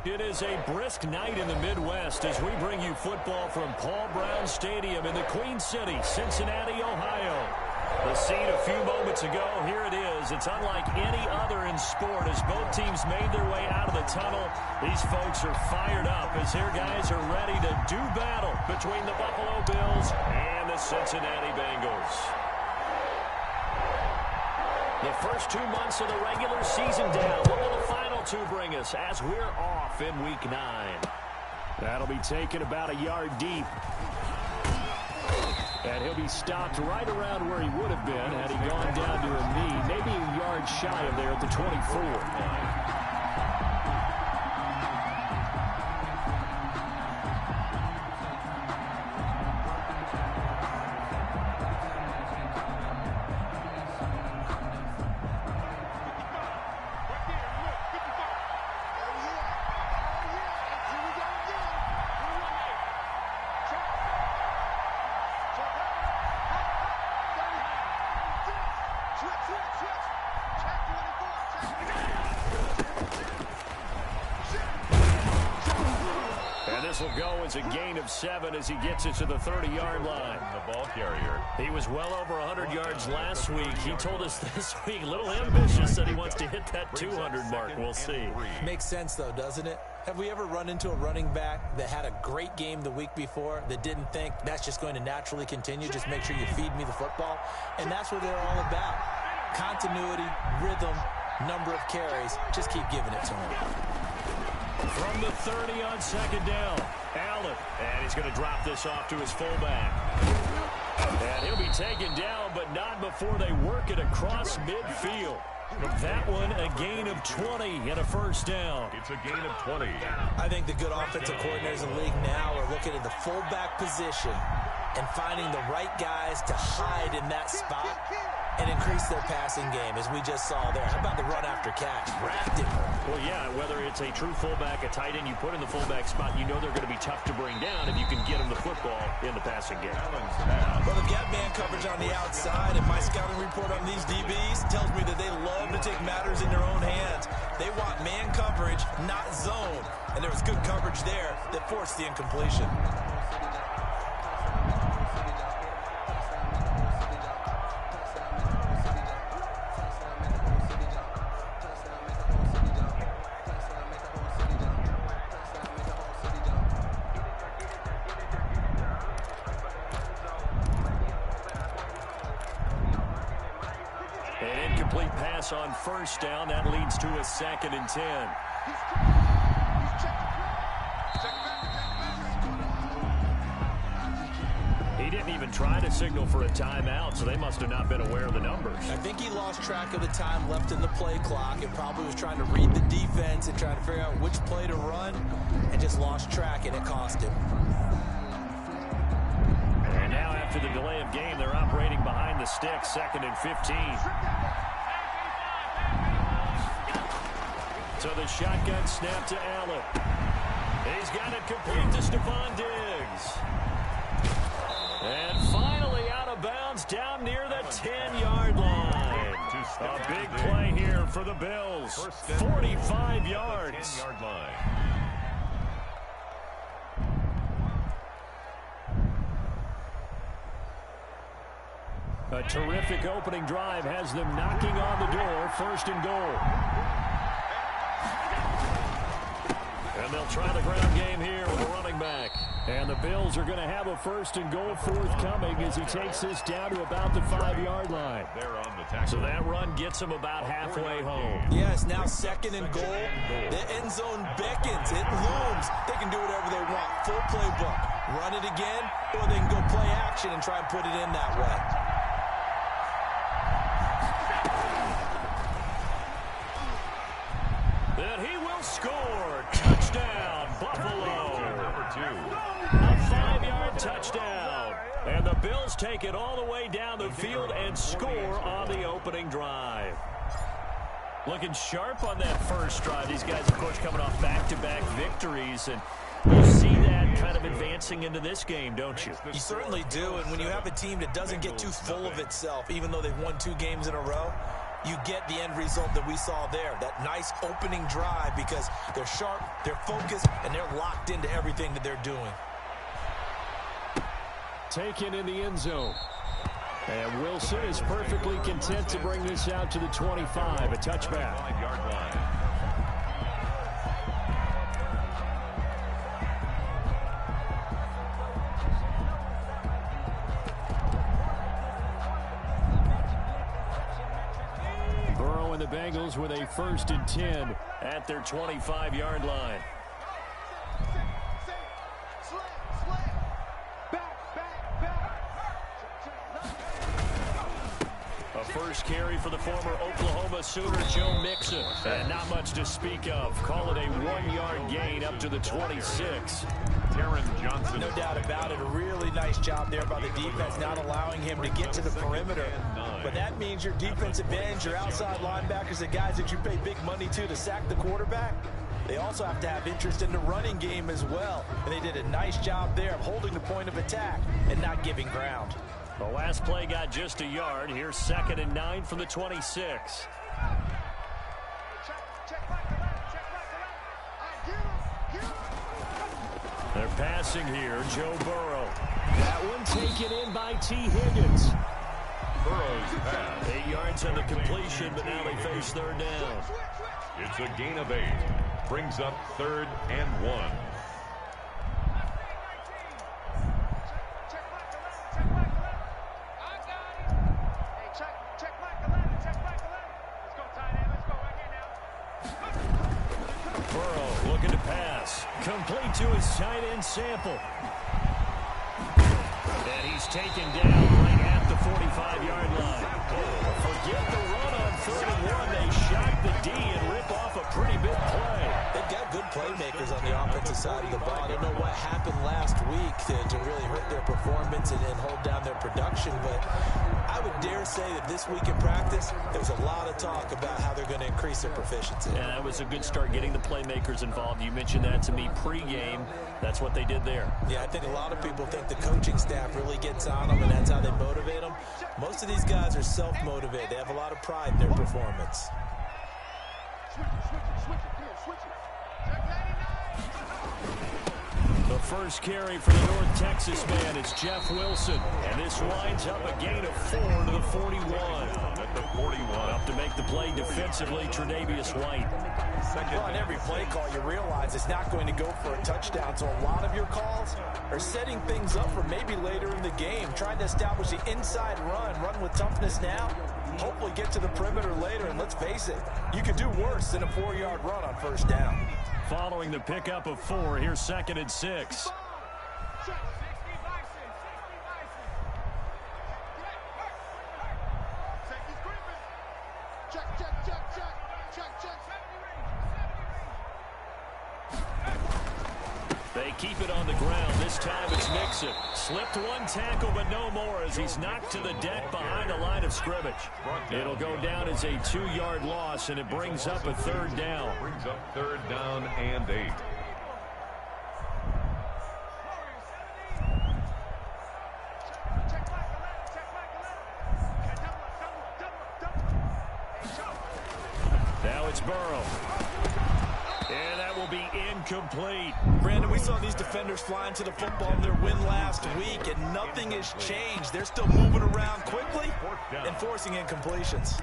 It is a brisk night in the Midwest as we bring you football from Paul Brown Stadium in the Queen City, Cincinnati, Ohio. The scene a few moments ago, here it is. It's unlike any other in sport as both teams made their way out of the tunnel. These folks are fired up as their guys are ready to do battle between the Buffalo Bills and the Cincinnati Bengals. The first 2 months of the regular season down. What will the final two bring us as we're off in Week 9? That'll be taken about a yard deep. And he'll be stopped right around where he would have been had he gone down to a knee, maybe a yard shy of there at the 24. Will go as a gain of 7 as he gets it to the 30-yard line. The ball carrier. He was well over 100 yards last week. He told us this week, a little ambitious, that he wants to hit that 200 mark. We'll see. Makes sense, though, doesn't it? Have we ever run into a running back that had a great game the week before that didn't think that's just going to naturally continue? Just make sure you feed me the football. And that's what they're all about. Continuity, rhythm, number of carries. Just keep giving it to him. From the 30 on second down, Allen. And he's going to drop this off to his fullback. And he'll be taken down, but not before they work it across midfield. That one, a gain of 20 and a first down. It's a gain of 20. I think the good offensive coordinators in the league now are looking at the fullback position and finding the right guys to hide in that spot and increase their passing game, as we just saw there. How about the run after catch? Wrapped him. Well, yeah, whether it's a true fullback, a tight end you put in the fullback spot, you know they're going to be tough to bring down if you can get them the football in the passing game. Well, they've got man coverage on the outside, and my scouting report on these DBs tells me that they love to take matters in their own hands. They want man coverage, not zone. And there was good coverage there that forced the incompletion. On first down, that leads to a 2nd and 10. He didn't even try to signal for a timeout, so they must have not been aware of the numbers. I think he lost track of the time left in the play clock and probably was trying to read the defense and trying to figure out which play to run and just lost track, and it cost him. And now after the delay of game, they're operating behind the sticks, 2nd and 15. So the shotgun snap to Allen. He's got it complete to Stephon Diggs. And finally out of bounds down near the 10-yard line. A big play here for the Bills. 45 yards. A terrific opening drive has them knocking on the door, 1st and goal. And they'll try the ground game here with a running back. And the Bills are going to have a 1st and goal forthcoming as he takes this down to about the 5-yard line. So that run gets him about halfway home. Yes, now 2nd and goal. The end zone beckons. It looms. They can do whatever they want. Full playbook. Run it again, or they can go play action and try and put it in that way. Score! Touchdown, Buffalo! Number 2. A 5-yard touchdown. And the Bills take it all the way down the field and score on the opening drive. Looking sharp on that first drive. These guys, of course, coming off back-to-back victories. And you see that kind of advancing into this game, don't you? You certainly do. And when you have a team that doesn't get too full of itself, even though they've won 2 games in a row, you get the end result that we saw there. That nice opening drive because they're sharp, they're focused, and they're locked into everything that they're doing. Taken in the end zone. And Wilson is perfectly content to bring this out to the 25, a touchback. 5-yard line. Burrow and the Bengals with a 1st and 10 at their 25-yard line. A first carry for the former Oklahoma Sooner, Joe Mixon. And not much to speak of. Call it a 1-yard gain up to the 26. Taron Johnson. No doubt about it. A really nice job there by the defense, not allowing him to get to the perimeter. But that means your defensive ends, your outside linebackers, the guys that you pay big money to sack the quarterback, they also have to have interest in the running game as well. And they did a nice job there of holding the point of attack and not giving ground. The last play got just a yard. Here's 2nd and 9 from the 26. They're passing here. Joe Burrow. That one taken in by T. Higgins. Burrow's pass. 8 yards on the completion, but now they face 3rd down. It's a gain of 8. Brings up 3rd and 1. Burrow looking to pass. Complete to his tight end Sample. And he's taken down right at the 45-yard line. Forget the run on 3rd and 1. They shock the D and rip off a pretty big play. They've got good playmakers on the offensive side of the ball. I don't know what happened last week to really hurt their performance and hold down their production, but I would dare say that this week in practice, there was a lot of talk about how they're going to increase their proficiency. Yeah, that was a good start getting the playmakers involved. You mentioned that to me pregame. That's what they did there. Yeah, I think a lot of people think the coaching staff really gets on them, and that's how they motivate them. Most of these guys are self-motivated. They have a lot of pride in their performance. The first carry for the North Texas man is Jeff Wilson. And this winds up a gain of 4 to the 41. At the 41. Up to make the play defensively, Tre'Davious White. Well, on every play call, you realize it's not going to go for a touchdown. So a lot of your calls are setting things up for maybe later in the game, trying to establish the inside run with toughness now, hopefully get to the perimeter later. And let's face it, you could do worse than a 4-yard run on 1st down. Following the pickup of 4, here's 2nd and 6. They keep it on the ground. This time it's Mixon. Slipped one tackle, but no more as he's knocked to the deck behind the line of scrimmage. It'll go down as a 2-yard loss, and it brings up a 3rd down. Brings up 3rd down and 8. Now it's Burrow. And that will be incomplete. Brandon, we saw these defenders flying to the football in their win last week, and nothing has changed. They're still moving around quickly and forcing incompletions.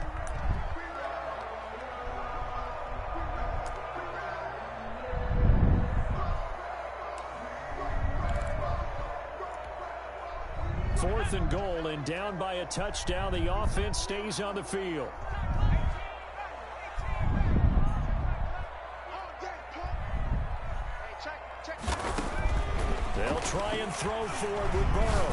Fourth and goal, and down by a touchdown. The offense stays on the field. They'll try and throw forward with Burrow.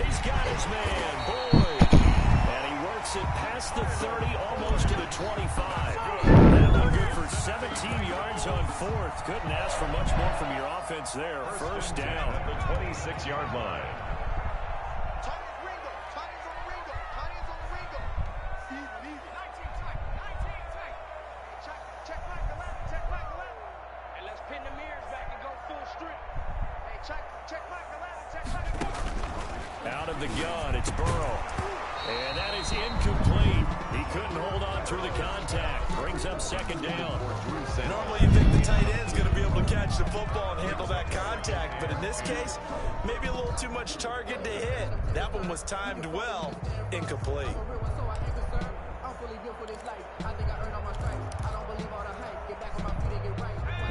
He's got his man, Boyd. And he works it past the 30, almost to the 25. That one good for 17 yards on 4th. Couldn't ask for much more from your offense there. 1st down. At the 26-yard line. Out of the gun, it's Burrow. And that is incomplete. He couldn't hold on through the contact. Brings up second down. Normally you think the tight end's going to be able to catch the football and handle that contact, but in this case, maybe a little too much target to hit. That one was timed well, incomplete.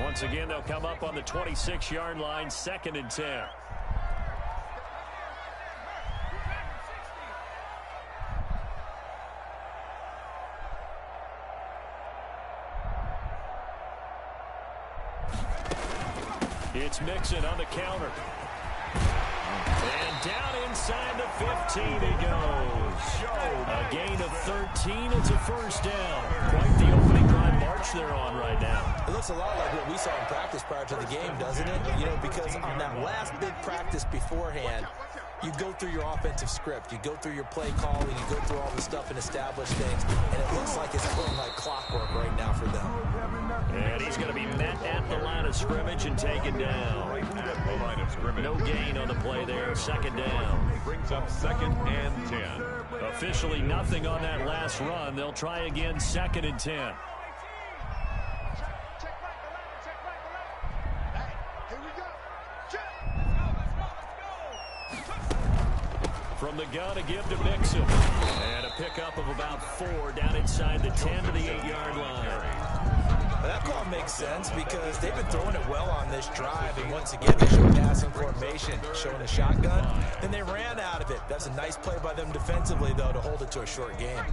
Once again, they'll come up on the 26-yard line, 2nd and 10. It's Mixon on the counter. And down inside the 15 he goes. A gain of 13. It's a first down. Quite the opening drive march they're on right now. It looks a lot like what we saw in practice prior to the game, doesn't it? You know, because on that last big practice beforehand, you go through your offensive script. You go through your play calling. You go through all the stuff and establish things. And it looks like it's going like clockwork right now for them. And he's going to be met at the line of scrimmage and taken down. Right at the line of scrimmage. No gain on the play there. Second down. Brings up 2nd and 10. Officially nothing on that last run. They'll try again, 2nd and 10. From the gun, a give to Mixon. And a pickup of about 4 down inside the 10 to the 8-yard line. That call makes sense because they've been throwing it well on this drive. And once again, they showed passing formation, showing the shotgun. Then they ran out of it. That's a nice play by them defensively, though, to hold it to a short game.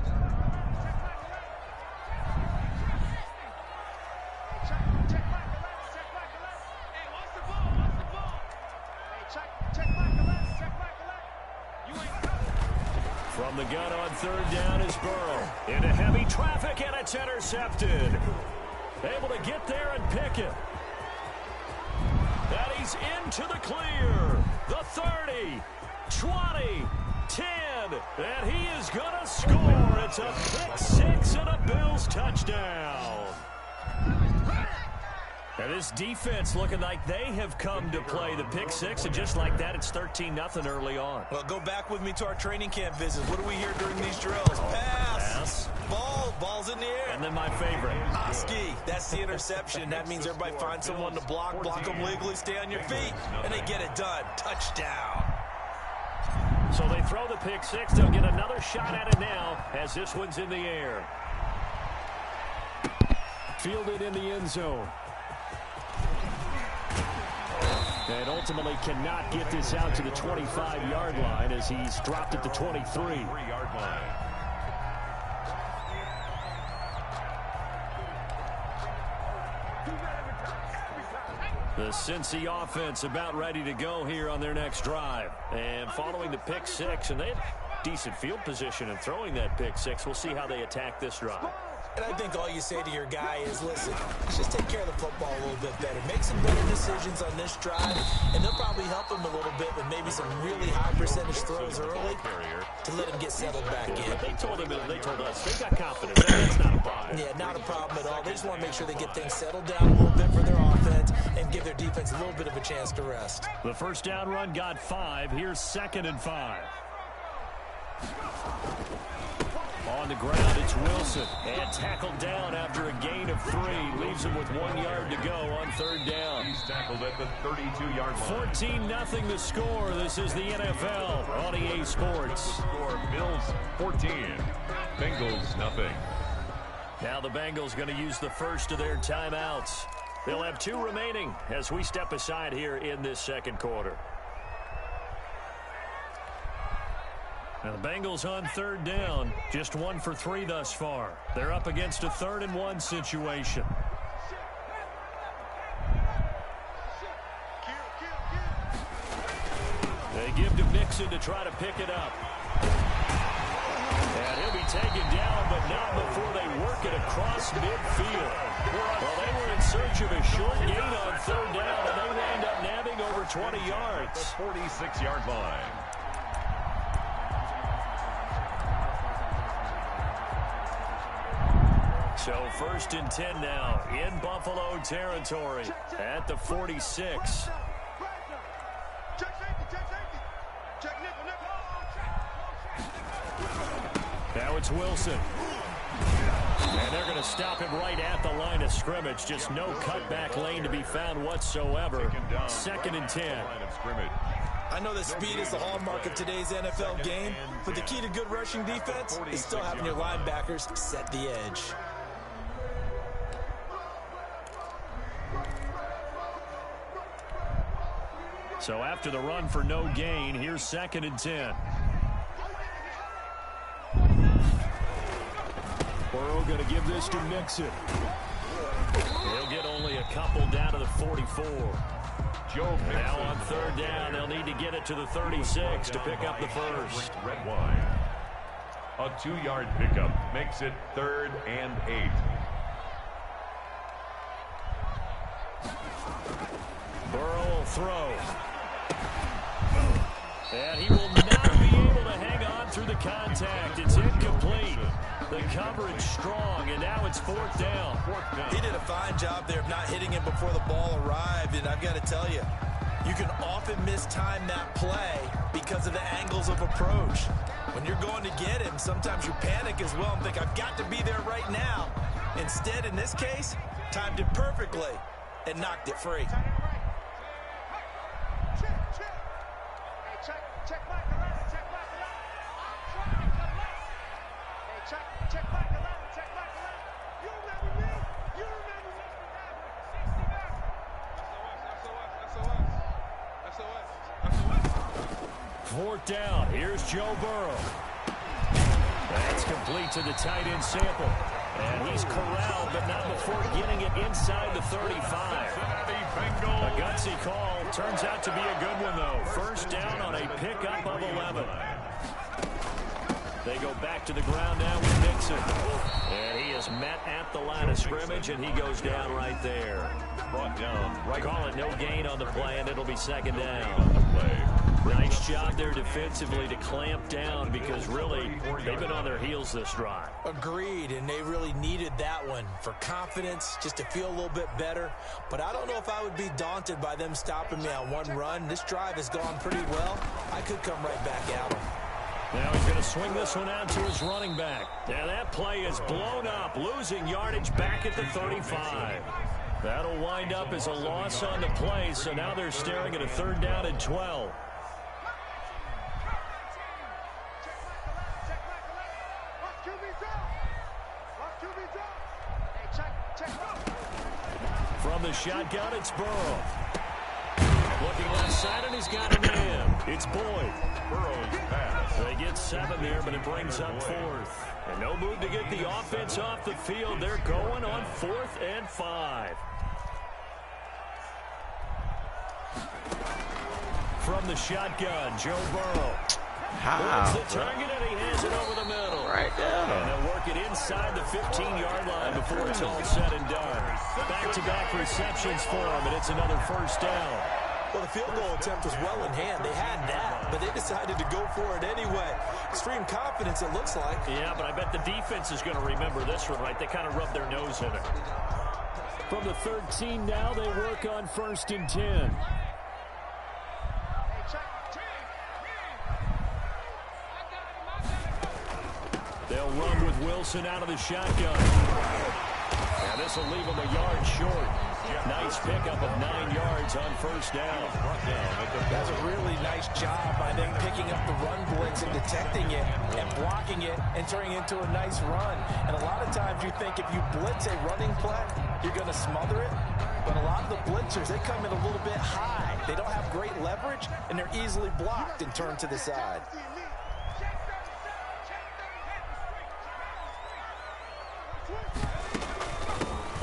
From the gun on 3rd down is Burrow. Into heavy traffic, and it's intercepted. Able to get there and pick it. And he's into the clear. The 30, 20, 10. And he is going to score. It's a pick 6 and a Bills touchdown. And this defense looking like they have come to play the pick 6, and just like that, it's 13-0 early on. Well, go back with me to our training camp visit. What do we hear during these drills? Pass. Ball's in the air. And then my favorite. Oski, that's the interception. That means everybody finds someone to block them legally, stay on your feet, and they get it done. Touchdown. So they throw the pick 6. They'll get another shot at it now as this one's in the air. Fielded in the end zone. And ultimately cannot get this out to the 25-yard line as he's dropped at the 23-yard line. The Cincy offense about ready to go here on their next drive. And following the pick 6, and they had decent field position in throwing that pick 6. We'll see how they attack this drive. And I think all you say to your guy is, listen, just take care of the football a little bit better. Make some better decisions on this drive, and they'll probably help him a little bit with maybe some really high percentage throws early to let him get settled back in. They told us they got confidence. That's not a problem. Yeah, not a problem at all. They just want to make sure they get things settled down a little bit for their offense and give their defense a little bit of a chance to rest. The first down run got 5. Here's 2nd and 5. On the ground, it's Wilson. And tackled down after a gain of 3. Leaves him with 1 yard to go on 3rd down. He's tackled at the 32-yard line. 14-0 the score. This is the NFL on EA Sports. Score, Bills 14. Bengals nothing. Now the Bengals going to use the first of their timeouts. They'll have 2 remaining as we step aside here in this second quarter. Now the Bengals on 3rd down, just 1 for 3 thus far. They're up against a 3rd and 1 situation. They give to Mixon to try to pick it up. And he'll be taken down, but not before they work it across midfield. Well, they were in search of a short gain on 3rd down, and they wound up nabbing over 20 yards. The 46-yard line. So 1st and 10 now in Buffalo territory at the 46. Now it's Wilson. to stop him right at the line of scrimmage. Just no cutback lane to be found whatsoever. 2nd and 10. I know that speed is the hallmark of today's NFL game, but the key to good rushing defense is still having your linebackers set the edge. So after the run for no gain, here's 2nd and 10. Burrow going to give this to Mixon. He'll get only a couple down to the 44. Now on 3rd down, they'll need to get it to the 36 to pick up the first. Red wine. A 2-yard pickup makes it 3rd and 8. Burrow will throw. And he will not be able to hang on through the contact. It's incomplete. The coverage strong, and now it's 4th down. He did a fine job there of not hitting him before the ball arrived, and I've got to tell you, you can often mistime that play because of the angles of approach. When you're going to get him, sometimes you panic as well and think, I've got to be there right now. Instead, in this case, timed it perfectly and knocked it free. Fourth down. Here's Joe Burrow. That's complete to the tight end Sample. And he's corralled, but not before getting it inside the 35. A gutsy call. Turns out to be a good one, though. First down on a pickup of 11. They go back to the ground now with Mixon. And he is met at the line of scrimmage, and he goes down right there. Brought down. Right. Call it no gain on the play, and it'll be 2nd down. Nice job there defensively to clamp down because really they've been on their heels this drive. Agreed, and they really needed that one for confidence, just to feel a little bit better. But I don't know if I would be daunted by them stopping me on one run. This drive has gone pretty well. I could come right back at them. Now he's going to swing this one out to his running back. Now that play is blown up, losing yardage back at the 35. That'll wind up as a loss on the play, so now they're staring at a 3rd down and 12. From the shotgun, it's Burrow. Looking left side, and he's got a man. It's Boyd. Burrow's pass. They get 7 there, but it brings up 4th. And no move to get the offense off the field. They're going on 4th and 5. From the shotgun, Joe Burrow. It's the target, and he hands it over the middle. Right down. And they'll work it inside the 15-yard line before it's all said and done. Back-to-back receptions for him, and it's another first down. Well, the field goal attempt was well in hand. They had that, but they decided to go for it anyway. Extreme confidence, it looks like. Yeah, but I bet the defense is going to remember this one, right? They kind of rubbed their nose in it. From the 13 now, they work on 1st and 10. They'll run with Wilson out of the shotgun. And this will leave him a yard short. Nice pickup of 9 yards on first down. That's a really nice job by them picking up the run blitz and detecting it and blocking it and turning it into a nice run. And a lot of times you think if you blitz a running play, you're going to smother it. But a lot of the blitzers, they come in a little bit high. They don't have great leverage, and they're easily blocked and turned to the side.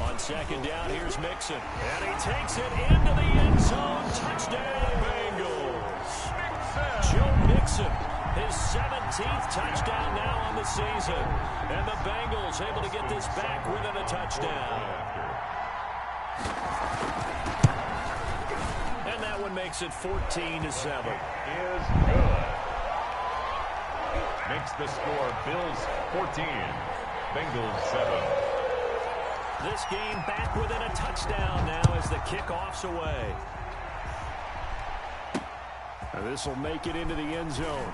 On second down, here's Mixon. And he takes it into the end zone. Touchdown, Bengals. Joe Mixon, his 17th touchdown now on the season. And the Bengals able to get this back within a touchdown. And that one makes it 14-7. Is good. Makes the score Bills 14, Bengals 7. This game back within a touchdown now as the kickoff's away. And this will make it into the end zone.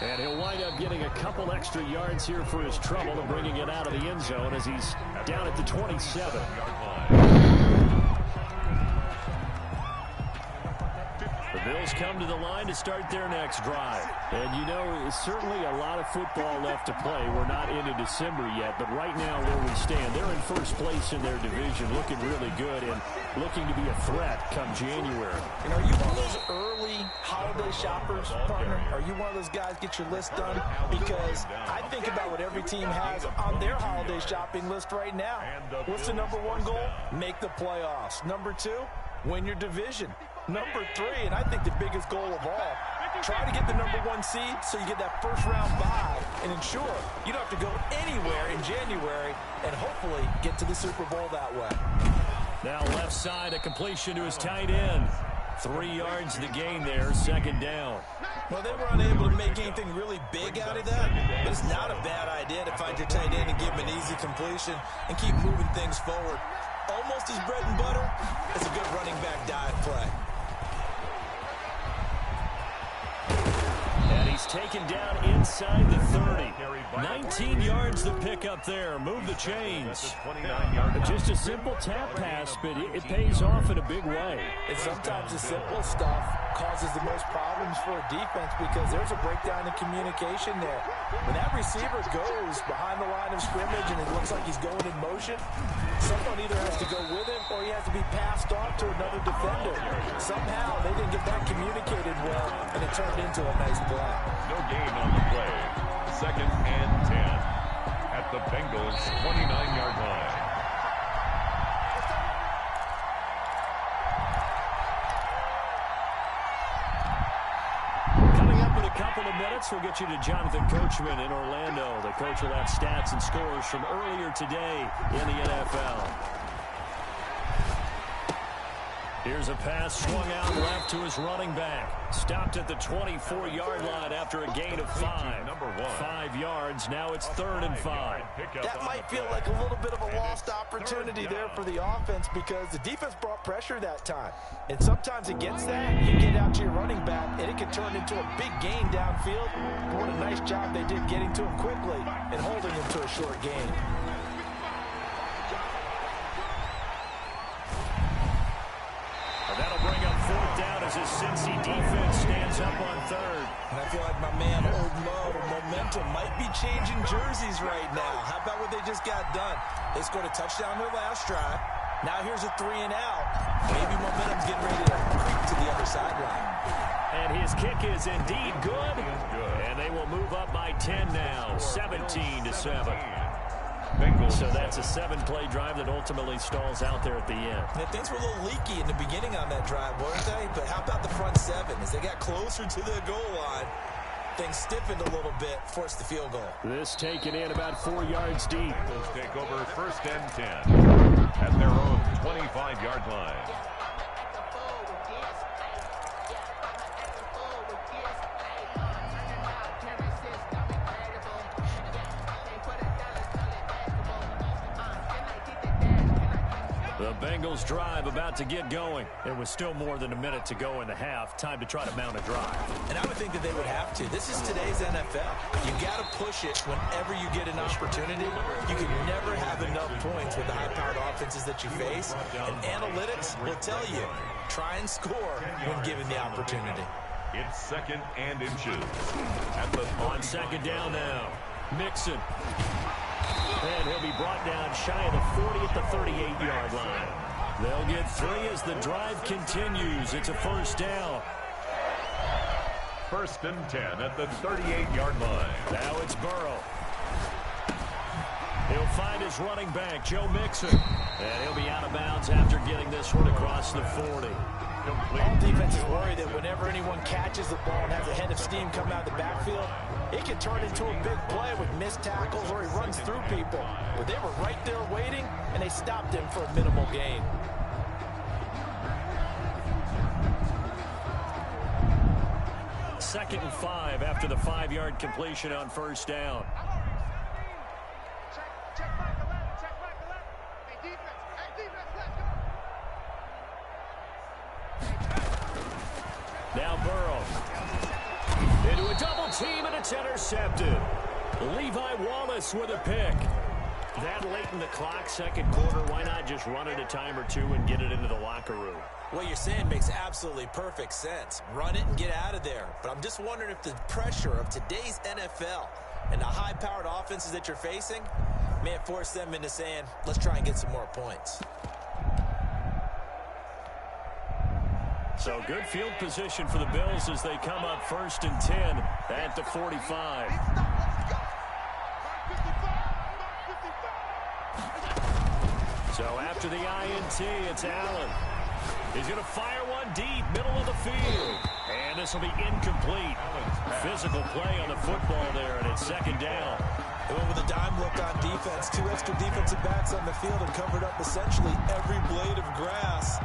And he'll wind up getting a couple extra yards here for his trouble and bringing it out of the end zone as he's down at the 27. The Bills come to the line to start their next drive. And, you know, it's certainly a lot of football left to play. We're not into December yet, but right now where we stand, they're in first place in their division, looking really good and looking to be a threat come January. And are you one of those early holiday shoppers, partner? Are you one of those guys get your list done? Because I think about what every team has on their holiday shopping list right now. What's the number one goal? Make the playoffs. Number two, win your division. Number three, and I think the biggest goal of all, try to get the number one seed so you get that first round bye and ensure you don't have to go anywhere in January and hopefully get to the Super Bowl that way. Now left side, a completion to his tight end. 3 yards the gain there, second down. Well, they were unable to make anything really big out of that, but it's not a bad idea to find your tight end and give him an easy completion and keep moving things forward. Almost as bread and butter as a good running back dive play. And he's taken down inside the 30. 19 yards to pick up there. Move the chains. Just a simple tap pass, but it pays off in a big way. And sometimes the simple stuff causes the most problems for a defense because there's a breakdown in communication there. When that receiver goes behind the line of scrimmage and it looks like he's going in motion, someone either has to go with him or he has to be passed off to another defender. Somehow they didn't get that communicated well, and it turned into a nice play. No gain on the play. Second and 10 at the Bengals' 29-yard line. Coming up in a couple of minutes, we'll get you to Jonathan Coachman in Orlando. The coach will have stats and scores from earlier today in the NFL. Here's a pass swung out left to his running back. Stopped at the 24-yard line after a gain of 5. 5 yards. Now it's 3rd and 5. That might feel like a little bit of a lost opportunity there for the offense because the defense brought pressure that time. And sometimes against that, you get out to your running back, and it can turn into a big gain downfield. But what a nice job they did getting to him quickly and holding him to a short gain. That'll bring up 4th down as his Cincy defense stands up on 3rd. And I feel like my man, Old Mo, momentum might be changing jerseys right now. How about what they just got done? They scored a touchdown their last drive. Now here's a 3 and out. Maybe momentum's getting ready to creep to the other sideline. And his kick is indeed good. And they will move up by 10 now, 17-7. So that's a 7-play drive that ultimately stalls out there at the end. And things were a little leaky in the beginning on that drive, weren't they? But how about the front 7? As they got closer to the goal line, things stiffened a little bit, forced the field goal. This taken in about 4 yards deep. Bills take over 1st and 10 at their own 25-yard line. The Bengals drive about to get going. There was still more than a minute to go in the half. Time to try to mount a drive. And I would think that they would have to. This is today's NFL. You got to push it whenever you get an opportunity. You can never have enough points with the high-powered offenses that you face. And analytics will tell you, try and score when given the opportunity. It's 2nd and inches. At the on 2nd down now. Mixon. And he'll be brought down shy of the 40 at the 38-yard line. They'll get 3 as the drive continues. It's a 1st down. 1st and 10 at the 38-yard line. Now it's Burrow. He'll find his running back, Joe Mixon. And he'll be out of bounds after getting this one across the 40. All defenses worry that whenever anyone catches the ball and has a head of steam come out of the backfield, it can turn into a big play with missed tackles or he runs through people. But they were right there waiting, and they stopped him for a minimal gain. Second and 5 after the 5-yard completion on 1st down. Now Burrow. Into a double team, and it's intercepted. Levi Wallace with a pick. That late in the clock, second quarter, why not just run it a time or two and get it into the locker room? What you're saying makes absolutely perfect sense. Run it and get out of there. But I'm just wondering if the pressure of today's NFL and the high-powered offenses that you're facing may have forced them into saying, let's try and get some more points. So good field position for the Bills as they come up 1st and 10 at the 45. So after the INT, it's Allen. He's going to fire one deep, middle of the field. And this will be incomplete. Physical play on the football there, and it's 2nd down. They went with a dime look on defense. 2 extra defensive backs on the field and covered up essentially every blade of grass.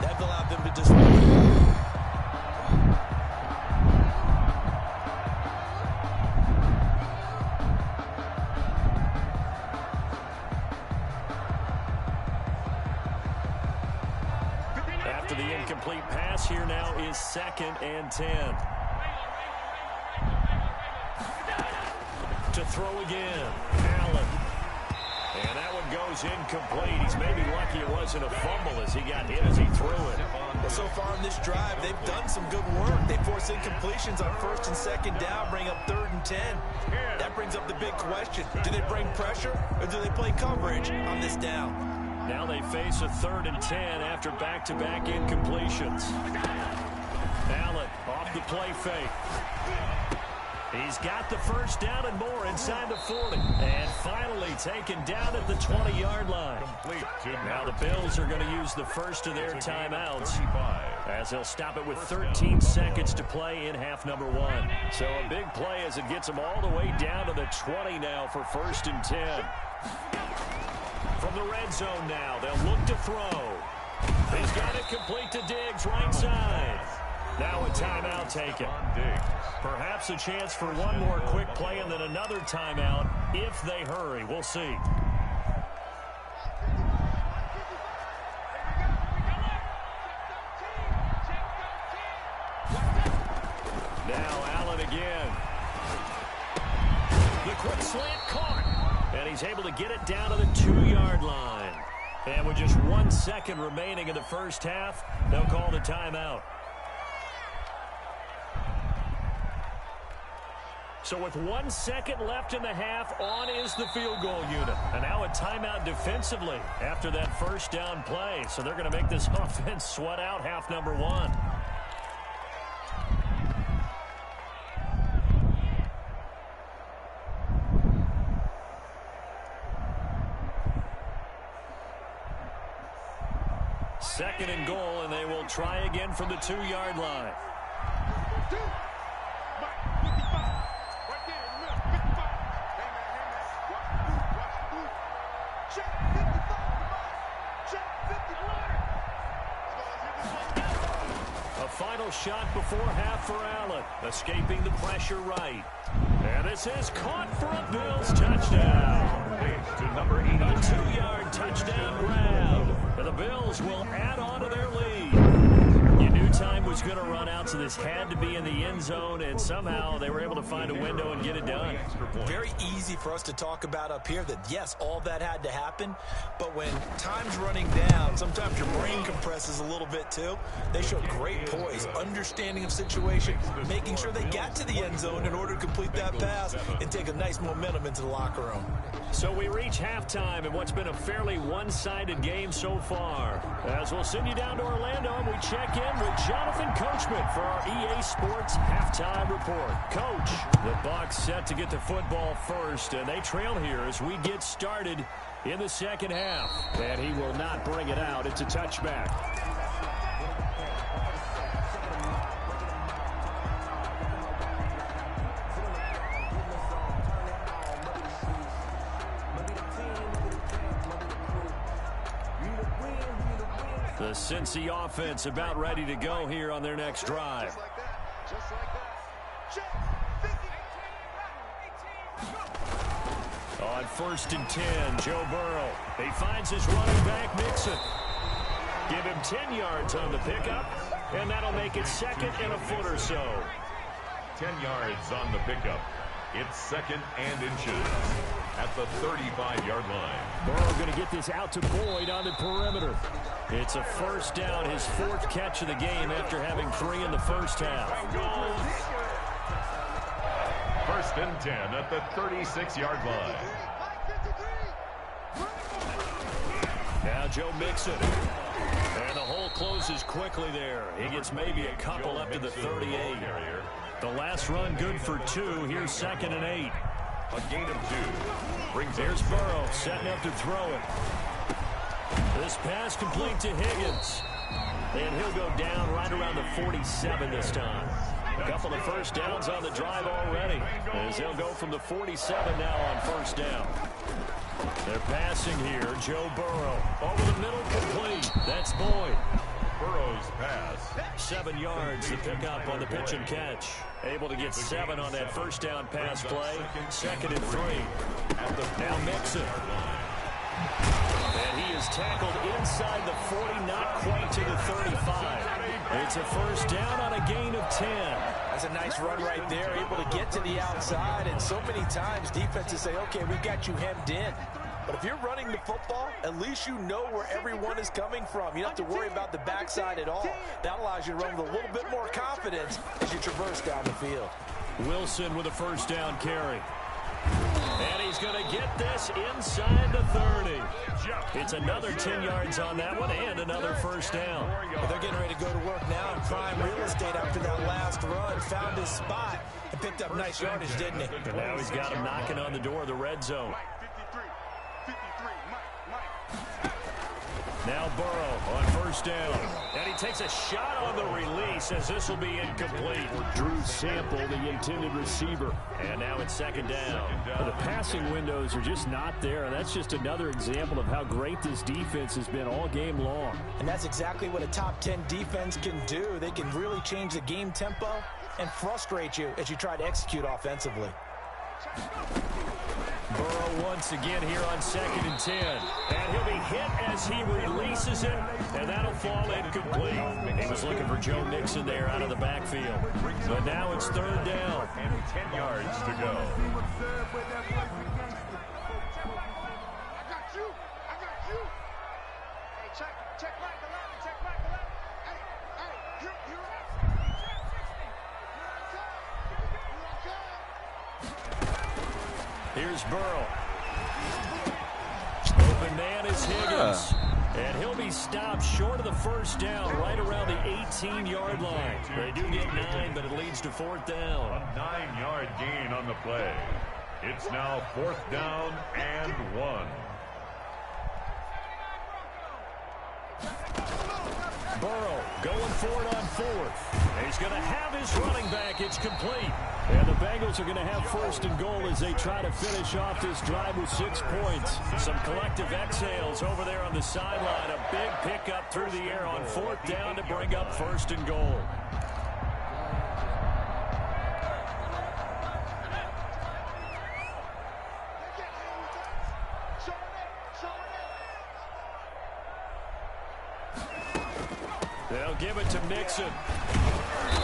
That allowed them to disrupt. After the incomplete pass, here now is 2nd and 10. To throw again, Allen. And that one goes incomplete. He's maybe lucky it wasn't a fumble as he got hit as he threw it. Well, so far in this drive, they've done some good work. They force incompletions on 1st and 2nd down, bring up 3rd and 10. That brings up the big question. Do they bring pressure or do they play coverage on this down? Now they face a 3rd and 10 after back-to-back incompletions. Allen off the play fake. He's got the 1st down and more inside the 40. And finally taken down at the 20-yard line. Now the Bills are going to use the first of their timeouts as they'll stop it with 13 seconds to play in half number 1. So a big play as it gets them all the way down to the 20 now for 1st and 10. From the red zone now, they'll look to throw. He's got it complete to Diggs, right side. Now a timeout taken. Perhaps a chance for one more quick play and then another timeout if they hurry. We'll see. Now Allen again. The quick slant caught. And he's able to get it down to the 2-yard line. And with just 1 second remaining in the first half, they'll call the timeout. So with 1 second left in the half, on is the field goal unit. And now a timeout defensively after that 1st down play. So they're going to make this offense sweat out half number 1. Second and goal, and they will try again from the 2-yard line. A final shot before half for Allen, escaping the pressure right. And this is caught for a Bills touchdown. To number 80. A 2-yard touchdown grab. And the Bills will add on to their lead. You knew time was going to run out, so this had to be in the end zone, and somehow they were able to find a window and get it done. Very easy for us to talk about up here that, yes, all that had to happen, but when time's running down, sometimes your brain compresses a little bit too. They showed great poise, understanding of situation, making sure they got to the end zone in order to complete that pass and take a nice momentum into the locker room. So we reach halftime in what's been a fairly one-sided game so far. As we'll send you down to Orlando and we check in with Jonathan Coachman for our EA Sports Halftime Report. Coach, the Bucs set to get the football first, and they trail here as we get started in the second half. And he will not bring it out. It's a touchback. The Cincy offense about ready to go here on their next drive. On 1st and 10, Joe Burrow. He finds his running back, Mixon. Give him 10 yards on the pickup, and that'll make it 2nd and a foot or so. 10 yards on the pickup. It's 2nd and inches at the 35-yard line. Burrow going to get this out to Boyd on the perimeter. It's a first down, his 4th catch of the game after having 3 in the first half. First and 10 at the 36-yard line. Now Joe Mixon. And the hole closes quickly there. He gets maybe a couple up to the 38. The last run good for 2. Here's 2nd and 8. A gain of 2. Here's Burrow setting up to throw it. This pass complete to Higgins. And he'll go down right around the 47 this time. A couple of first downs on the drive already, as they'll go from the 47 now on first down. They're passing here. Joe Burrow over the middle, complete. That's Boyd. Burrow's pass. 7 yards to pick up on the pitch and catch. Able to get 7 on that first down pass play. 2nd and 3. Now Mixon. And he is tackled inside the 40, not quite to the 35. It's a first down on a gain of 10. That's a nice run right there, able to get to the outside. And so many times defenses say, okay, we've got you hemmed in. But if you're running the football, at least you know where everyone is coming from. You don't have to worry about the backside at all. That allows you to run with a little bit more confidence as you traverse down the field. Wilson with a first down carry. And he's going to get this inside the 30. It's another 10 yards on that one and another first down. Well, they're getting ready to go to work now in prime real estate after that last run. Found his spot and picked up nice yardage, didn't he? And now he's got him knocking on the door of the red zone. Now Burrow on first down. And he takes a shot on the release as this will be incomplete. Drew Sample, the intended receiver. And now it's 2nd down. The passing windows are just not there. That's just another example of how great this defense has been all game long. And that's exactly what a top 10 defense can do. They can really change the game tempo and frustrate you as you try to execute offensively. Burrow once again here on 2nd and 10. And he'll be hit as he releases it, and that'll fall incomplete. He was looking for Joe Mixon there out of the backfield. But now it's 3rd down. And 10 yards to go. Here's Burrow. Open man is Higgins. And he'll be stopped short of the first down right around the 18-yard line. They do get 9, but it leads to 4th down. A 9-yard gain on the play. It's now 4th down and 1. Burrow going for it on 4th. He's going to have his running back. It's complete. And the Bengals are going to have 1st and goal as they try to finish off this drive with 6 points. Some collective exhales over there on the sideline. A big pickup through the air on 4th down to bring up 1st and goal. They'll give it to Mixon.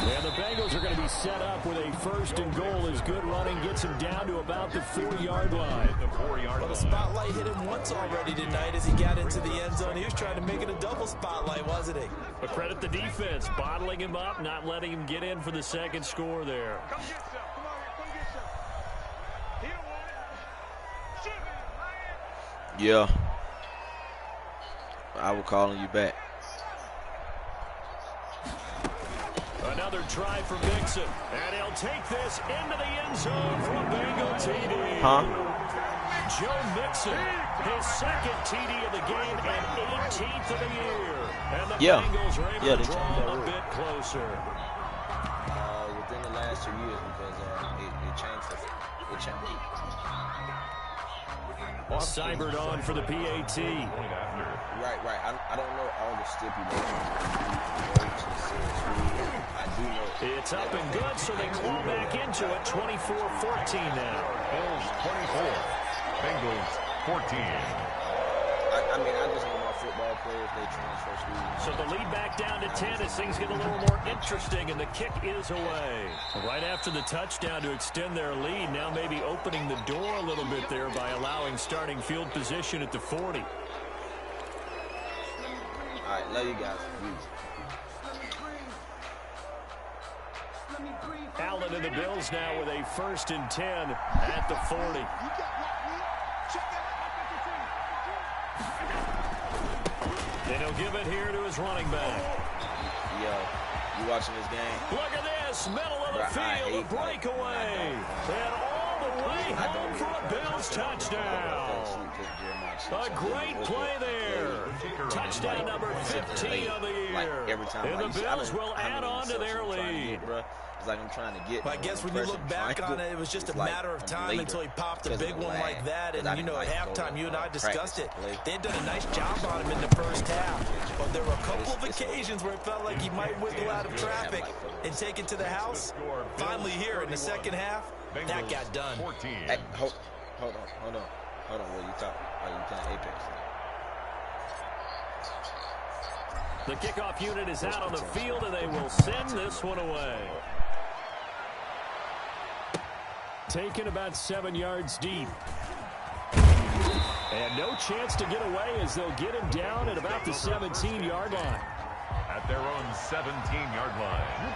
And the Bengals are going to be set up with a 1st and goal as good running gets him down to about the 4-yard line. Well, the spotlight hit him once already tonight as he got into the end zone. He was trying to make it a double spotlight, wasn't he? But credit the defense, bottling him up, not letting him get in for the 2nd score there. Yeah. I will call you back. Another try for Mixon, and he'll take this into the end zone for a Bengal TD. Joe Mixon, his 2nd TD of the game and 18th of the year. And the Bengals are able to draw a bit closer. Within the last 2 years, because it changed. It changed. Cybered on for the PAT. Right. I don't know all the stipulations. I do know. It's up and good, so they claw back into it. 24-14 now. Bills 24, Bengals 14. I mean, I just want my football players, they transfer students. So the lead back down to 10 as things get a little more interesting, and the kick is away. Right after the touchdown to extend their lead, now maybe opening the door a little bit there by allowing starting field position at the 40. All right, love you guys. Allen and the Bills now with a 1st and 10 at the 40. Then he'll give it here to his running back. Yo, you watching this game? Look at this, middle of the field, a breakaway. And all the way home for a Bills touchdown. A great play there. Touchdown number 15 of the year. And the Bills will add on to their lead. It's like I'm trying to get. But I guess when you look back on it, it was just a matter of time until he popped a big one like that. And, you know, at halftime, you and I discussed it. They had done a nice job on him in the first half. But there were a couple of occasions where it felt like he might wiggle out of traffic and take it to the house. Finally here in the second half, that got done. Hey, hold on. What you talking? Are you playing Apex? The kickoff unit is out on the field, and they will send this one away. Taken about 7 yards deep. And no chance to get away as they'll get him down at about the 17-yard line. At their own 17-yard line.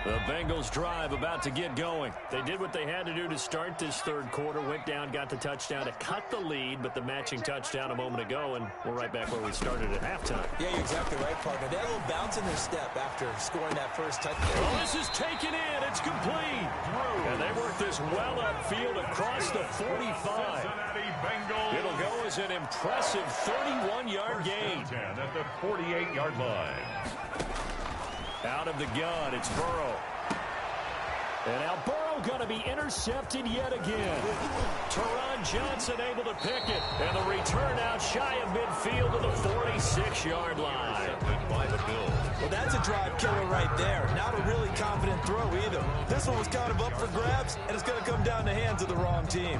The Bengals drive about to get going. They did what they had to do to start this third quarter. Went down, got the touchdown to cut the lead, but the matching touchdown a moment ago, and we're right back where we started at halftime. Yeah, you're exactly right, partner. They had a little bounce in their step after scoring that first touchdown. Oh, this is taken in. It's complete. And they work this well upfield across the 45. It'll go as an impressive 31-yard gain. At the 48-yard line. Out of the gun, it's Burrow. And now Burrow going to be intercepted yet again. Teron Johnson able to pick it. And the return out shy of midfield to the 46-yard line. By the Bills. Well, that's a drive killer right there. Not a really confident throw either. This one was kind of up for grabs, and it's going to come down the hands of the wrong team.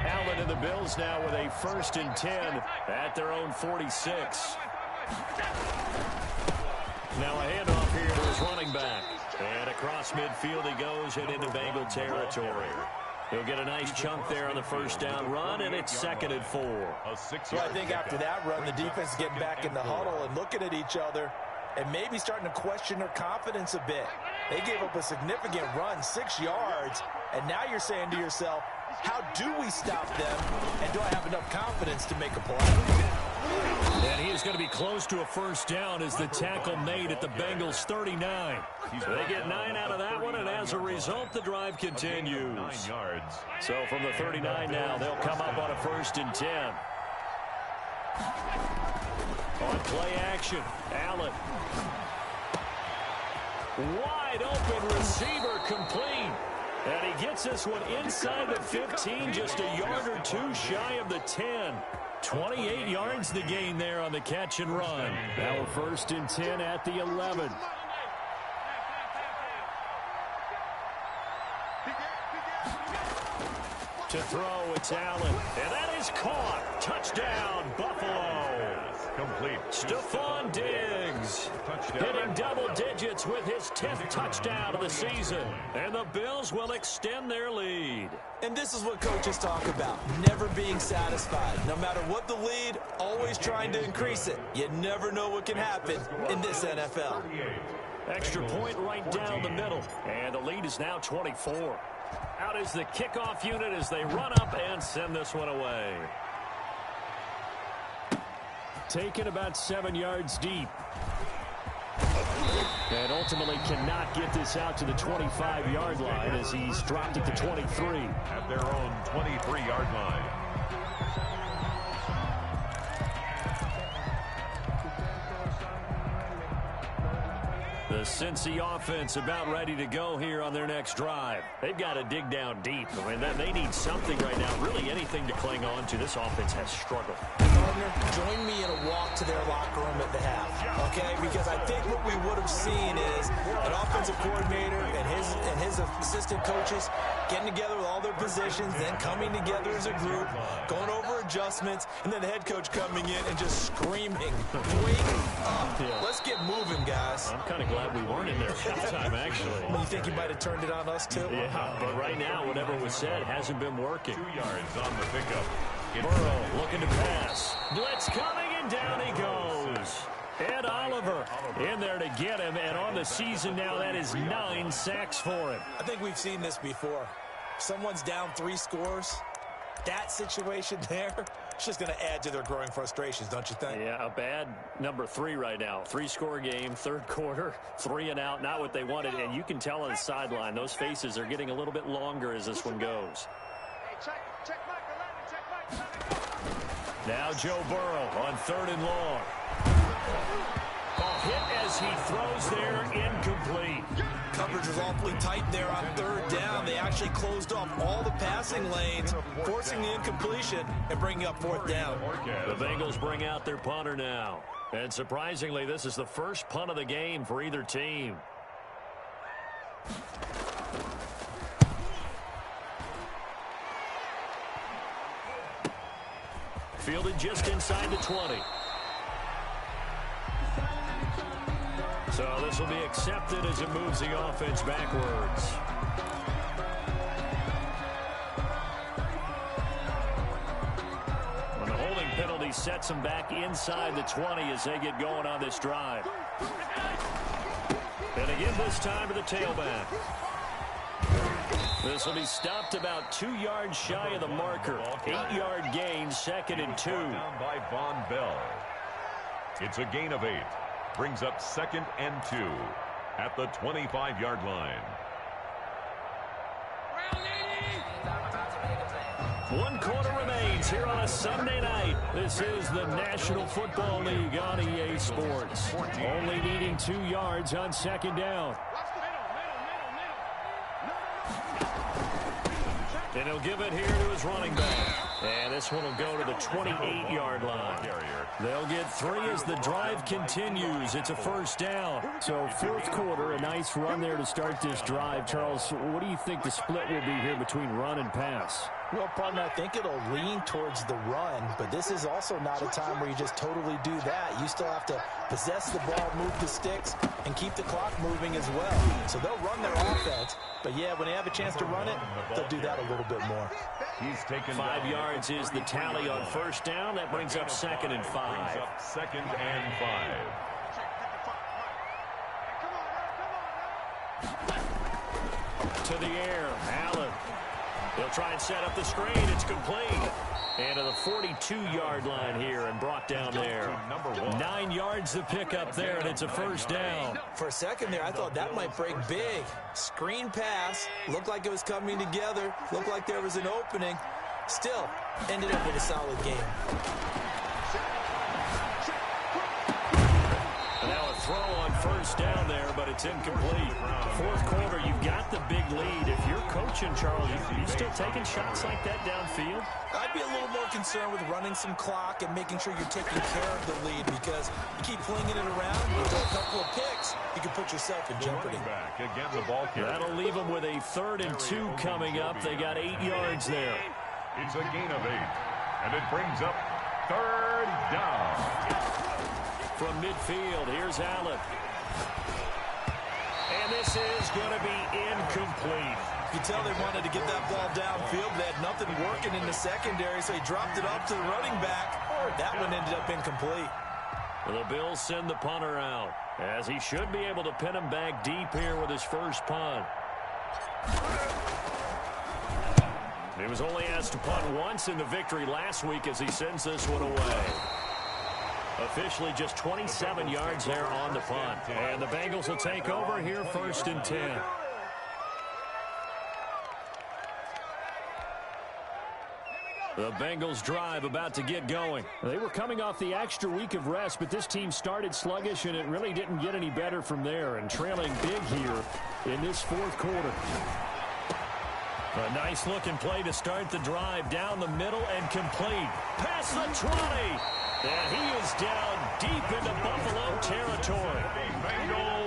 Allen and the Bills now with a 1st and 10 at their own 46. Now a handoff here to his running back. And across midfield he goes and into Bengal territory. He'll get a nice chunk there on the first down run, and it's 2nd and 4. Well, I think after that run, the defense is getting back in the huddle and looking at each other and maybe starting to question their confidence a bit. They gave up a significant run, 6 yards, and now you're saying to yourself, how do we stop them, and do I have enough confidence to make a play? And he is going to be close to a first down as the tackle made at the Bengals 39. They get 9 out of that one, and as a result, the drive continues. 9 yards. So from the 39 now, they'll come up on a 1st and 10. On play action, Allen. Wide open receiver complete. And he gets this one inside the 15, just a yard or two shy of the 10. 28 yards the gain there on the catch and run. Now a 1st and 10 at the 11. To throw, it's Allen. And that is caught. Touchdown, Buffalo. Complete. Stephon Diggs hitting double digits with his 10th touchdown of the season. And the Bills will extend their lead. And this is what coaches talk about, never being satisfied. No matter what the lead, always trying to increase it. You never know what can happen in this NFL. Extra point right down the middle. And the lead is now 24. Out is the kickoff unit as they run up and send this one away. Taken about 7 yards deep. And ultimately cannot get this out to the 25-yard line as he's dropped at the 23. At their own 23-yard line. The Cincy offense about ready to go here on their next drive. They've got to dig down deep. I mean, they need something right now, really anything to cling on to. This offense has struggled. Gardner, join me in a walk to their locker room at the half, okay? Because I think what we would have seen is an offensive coordinator and his assistant coaches getting together with all their positions, then coming together as a group, going over adjustments, and then the head coach coming in and just screaming, wake up. Yeah. Let's get moving, guys. I'm kind of glad we weren't in there at halftime, actually. You think he might have turned it on us, too? Yeah, but right now, whatever was said hasn't been working. 2 yards on the pickup. Burrow looking to pass. Blitz coming, and down he goes. Ed Oliver in there to get him, and on the season now, that is 9 sacks for him. I think we've seen this before. Someone's down 3 scores. That situation there, it's just going to add to their growing frustrations, don't you think? Yeah, a bad number 3 right now. 3-score game, third quarter, 3 and out, not what they wanted. And you can tell on the sideline, those faces are getting a little bit longer as this one goes. Now Joe Burrow on 3rd and long. Ball hit as he throws there, incomplete. Coverage was awfully tight there on 3rd down. They actually closed off all the passing lanes, forcing the incompletion and bringing up 4th down. The Bengals bring out their punter now. And surprisingly, this is the first punt of the game for either team. Fielded just inside the 20. So this will be accepted as it moves the offense backwards. And the holding penalty sets them back inside the 20 as they get going on this drive. And again this time to the tailback. This will be stopped about 2 yards shy of the marker. 8-yard gain, 2nd and 2. Down by Von Bell. It's a gain of 8. Brings up 2nd and 2 at the 25-yard line. 1 quarter remains here on a Sunday night. This is the National Football League on EA Sports. Only needing 2 yards on 2nd down. And he'll give it here to his running back. And this one will go to the 28-yard line. They'll get 3 as the drive continues. It's a 1st down. So 4th quarter, a nice run there to start this drive. Charles, what do you think the split will be here between run and pass? Well, partner, I think it'll lean towards the run, but this is also not a time where you just totally do that. You still have to possess the ball, move the sticks, and keep the clock moving as well. So they'll run their offense, but yeah, when they have a chance to run it, they'll do that a little bit more. He's taken 5 yards is the tally on 1st down. That brings up 2nd and 5. Brings up 2nd and 5. To the air, Allen. They'll try and set up the screen. It's complete. And to the 42-yard line here and brought down there. 9 yards to pick up there, and it's a 1st down. For a second there, I thought that might break big. Screen pass. Looked like it was coming together. Looked like there was an opening. Still, ended up with a solid game. And now a throw on 1st down there, but it's incomplete. 4th quarter, you've got the big lead. If you're coaching, Charles, you still taking shots like that downfield? I'd be a little more concerned with running some clock and making sure you're taking care of the lead, because you keep flinging it around, you throw a couple of picks, you can put yourself in jeopardy. Back again, the ball carrier. That'll leave them with a 3rd and 2 coming up. They got 8 yards there. It's a gain of 8, and it brings up 3rd down. From midfield, here's Allen. And this is going to be incomplete. You can tell they wanted to get that ball downfield. They had nothing working in the secondary, so he dropped it up to the running back. That one ended up incomplete. Well, the Bills send the punter out, as he should be able to pin him back deep here with his first punt. He was only asked to punt once in the victory last week as he sends this one away. Officially just 27 yards there on the punt. And the Bengals will take over here 1st and 10. The Bengals drive about to get going. They were coming off the extra week of rest, but this team started sluggish, and it really didn't get any better from there, and trailing big here in this 4th quarter. A nice-looking play to start the drive down the middle and complete. Past the 20. And he is down deep into Buffalo territory.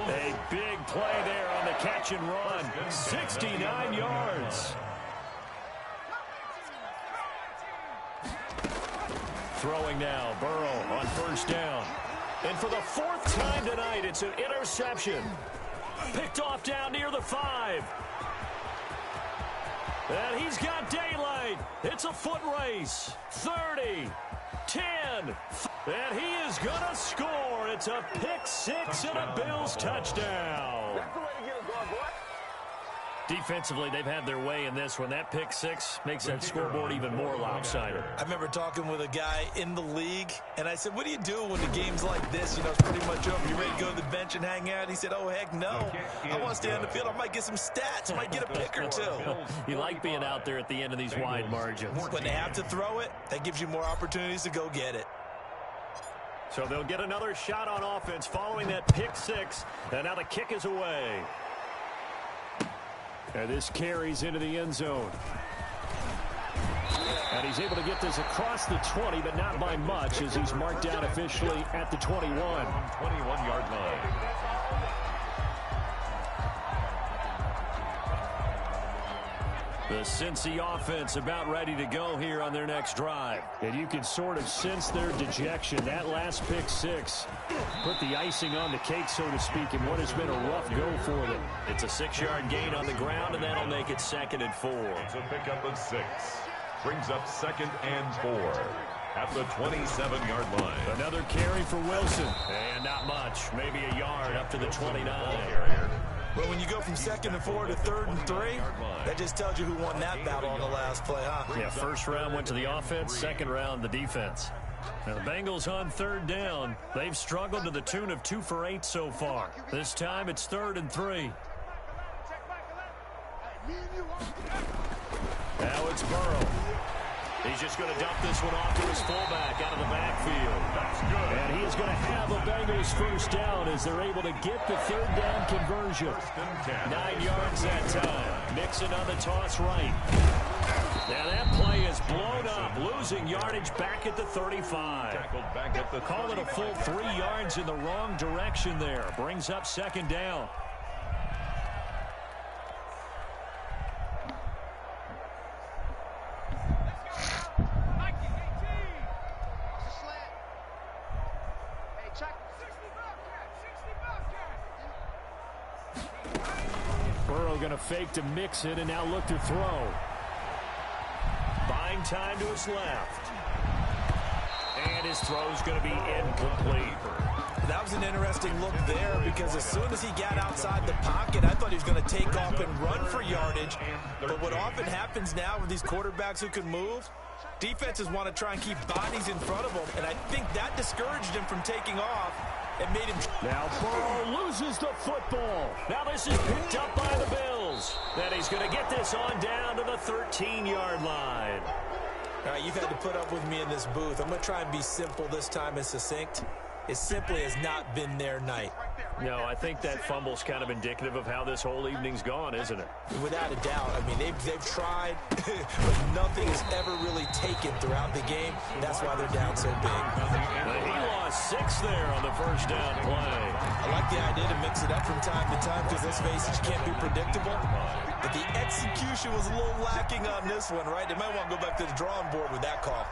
A big play there on the catch and run. 69 yards. Throwing now, Burrow on first down. And for the 4th time tonight, it's an interception. Picked off down near the 5. And he's got daylight. It's a foot race. 30, 10, and he is going to score. It's a pick-6 and a Bills touchdown. Defensively, they've had their way in this one. That pick-6 makes that scoreboard even more lopsided. I remember talking with a guy in the league, and I said, what do you do when the game's like this? You know, it's pretty much over. You ready to go to the bench and hang out? He said, oh, heck no. I want to stay on the field. I might get some stats. I might get a pick or two. You like being out there at the end of these wide margins. When they have to throw it, that gives you more opportunities to go get it. So they'll get another shot on offense following that pick-6, and now the kick is away. And this carries into the end zone. And he's able to get this across the 20, but not by much, as he's marked down officially at the 21. 21-yard line. The Cincy offense about ready to go here on their next drive. And you can sort of sense their dejection. That last pick-6 put the icing on the cake, so to speak, in what has been a rough go for them. It's a 6-yard gain on the ground, and that'll make it 2nd and 4. It's a pickup of 6. Brings up 2nd and 4 at the 27-yard line. Another carry for Wilson. And not much. Maybe a yard up to the 29. Well, when you go from 2nd and 4 to 3rd and 3, that just tells you who won that battle on the last play, huh? Yeah, first round went to the offense, second round the defense. Now the Bengals on 3rd down. They've struggled to the tune of 2 for 8 so far. This time it's 3rd and 3. Now it's Burrow. He's just going to dump this one off to his fullback out of the backfield. That's good. And he's going to have a Bengals first down as they're able to get the 3rd down conversion. 9 yards that time. Mixon on the toss right. Now that play is blown up, losing yardage back at the 35. Back at the Call it a full 3 yards in the wrong direction there. Brings up 2nd down. Going to fake to mix it and now look to throw. Buying time to his left. And his throw's going to be incomplete. That was an interesting look there because as soon as he got outside the pocket, I thought he was going to take off and run for yardage. But what often happens now with these quarterbacks who can move, defenses want to try and keep bodies in front of them. And I think that discouraged him from taking off. It made him. Now Burrow loses the football. Now this is picked up by the Bills. Then he's going to get this on down to the 13-yard line. All right, you've had to put up with me in this booth. I'm going to try and be simple this time and succinct. It simply has not been their night. No, I think that fumble's kind of indicative of how this whole evening's gone, isn't it? Without a doubt. I mean, they've tried, but nothing has ever really taken throughout the game. That's why they're down so big. But he lost 6 there on the first down play. I like the idea to mix it up from time to time because, let's face it, you can't be predictable. But the execution was a little lacking on this one, right? They might want to go back to the drawing board with that call.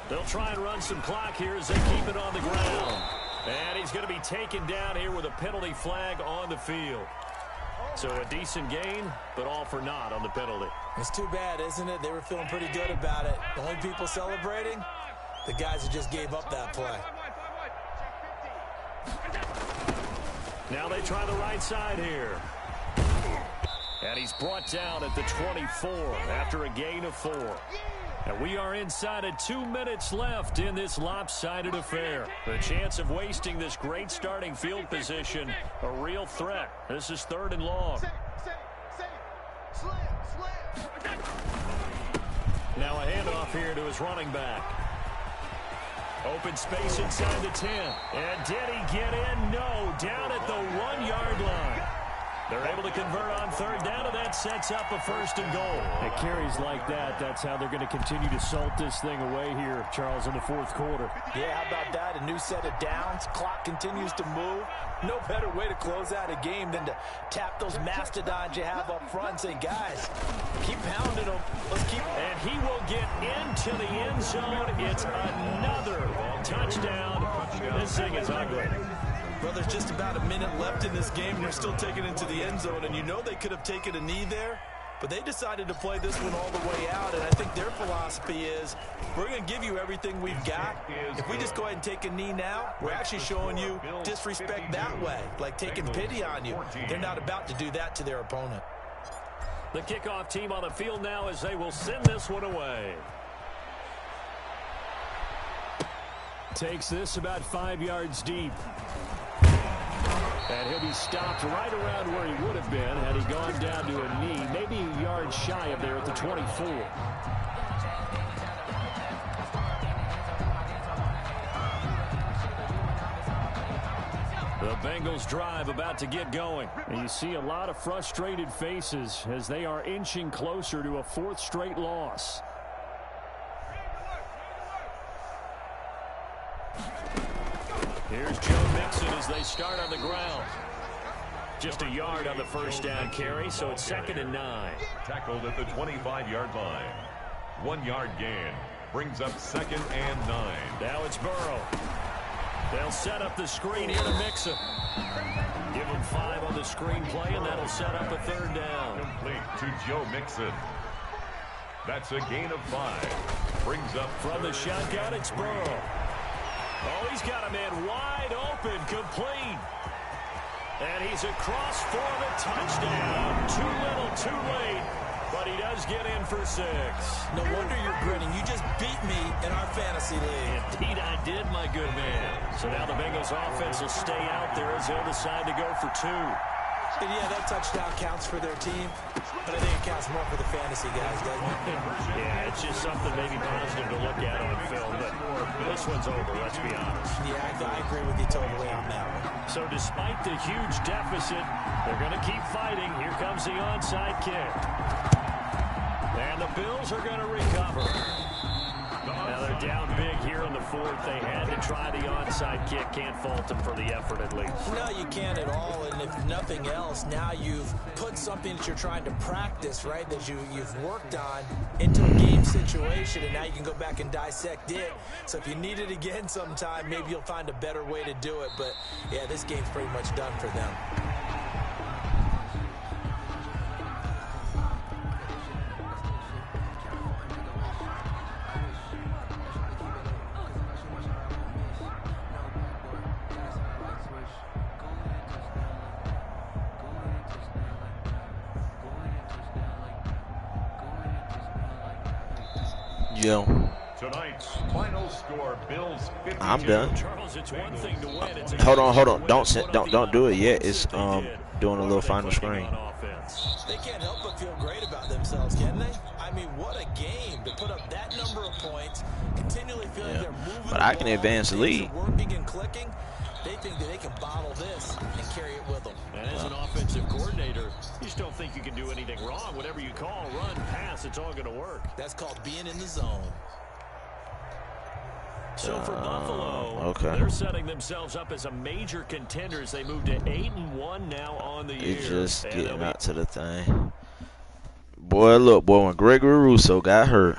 They'll try and run some clock here as they keep it on the ground. And he's going to be taken down here with a penalty flag on the field. So a decent gain, but all for naught on the penalty. It's too bad, isn't it? They were feeling pretty good about it. The only people celebrating, the guys who just gave up that play. Now they try the right side here. And he's brought down at the 24 after a gain of 4. And we are inside of 2 minutes left in this lopsided affair. The chance of wasting this great starting field position, a real threat. This is 3rd and long. Now a handoff here to his running back. Open space inside the 10. And did he get in? No. Down at the 1-yard line. They're able to convert on 3rd down, and that sets up a 1st and goal. It carries like that. That's how they're going to continue to salt this thing away here, Charles, in the 4th quarter. Yeah, how about that? A new set of downs. Clock continues to move. No better way to close out a game than to tap those mastodons you have up front and say, guys, keep pounding them. Let's keep. And he will get into the end zone. It's another touchdown. This thing is ugly. Well, there's just about a minute left in this game, and they're still taking it into the end zone. And you know they could have taken a knee there, but they decided to play this one all the way out. And I think their philosophy is, we're going to give you everything we've got. If we just go ahead and take a knee now, we're actually showing you disrespect that way, like taking pity on you. They're not about to do that to their opponent. The kickoff team on the field now as they will send this one away. Takes this about 5 yards deep. And he'll be stopped right around where he would have been had he gone down to a knee, maybe a yard shy of there at the 24. The Bengals drive about to get going. And you see a lot of frustrated faces as they are inching closer to a 4th straight loss. Here's Joe Mixon as they start on the ground. Just a yard on the 1st down carry, so it's 2nd and 9. Tackled at the 25-yard line. 1-yard gain. Brings up 2nd and 9. Now it's Burrow. They'll set up the screen here to Mixon. Give him 5 on the screen play, and that'll set up a 3rd down. Complete to Joe Mixon. That's a gain of 5. Brings up from the shotgun, it's Burrow. Oh, he's got a man wide open, complete. And he's across for the touchdown. Too little, too late. But he does get in for 6. No wonder you're grinning. You just beat me in our fantasy league. Indeed, I did, my good man. So now the Bengals offense will stay out there as they'll decide to go for 2. And yeah, that touchdown counts for their team, but I think it counts more for the fantasy guys, doesn't it? Yeah, it's just something maybe positive to look at on film, but this one's over, let's be honest. Yeah, I agree with you totally on that one. So despite the huge deficit, they're going to keep fighting. Here comes the onside kick. And the Bills are going to recover. Now they're down big here in the 4th. They had to try the onside kick. Can't fault them for the effort at least. No, you can't at all. And if nothing else, now you've put something that you're trying to practice, right, that you've worked on into a game situation, and now you can go back and dissect it. So if you need it again sometime, maybe you'll find a better way to do it. But, yeah, this game's pretty much done for them. Yo. Tonight's final score, Bills 52. I'm done. Charles, it's one thing to win. It's Hold on. Don't do it yet. It's doing a little final screen. They can't help but feel great about themselves, can they? I mean, what a game to put up that number of points, continually feeling they're moving. But I can advance the lead. Working and clicking. They think that they can bottle this and carry it with them. And as an offensive coordinator, you just don't think you can do anything wrong. Whatever you call, run, pass, it's all going to work. That's called being in the zone. So for Buffalo, they're setting themselves up as a major contender as they move to 8-1 now on the year. It's just getting out to the thing. Boy, look, when Gregory Rousseau got hurt.